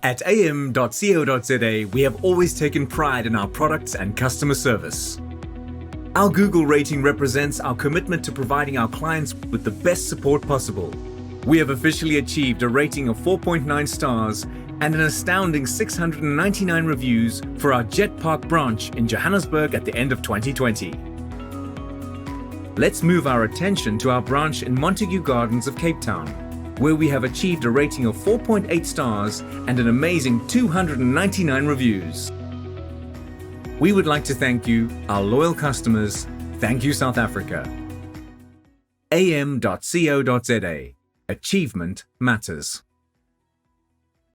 At AM.CO.za, we have always taken pride in our products and customer service. Our Google rating represents our commitment to providing our clients with the best support possible. We have officially achieved a rating of 4.9 stars and an astounding 699 reviews for our Jet Park branch in Johannesburg at the end of 2020. Let's move our attention to our branch in Montague Gardens of Cape Town, where we have achieved a rating of 4.8 stars and an amazing 299 reviews. We would like to thank you, our loyal customers. Thank you, South Africa. AM.CO.za. Achievement matters.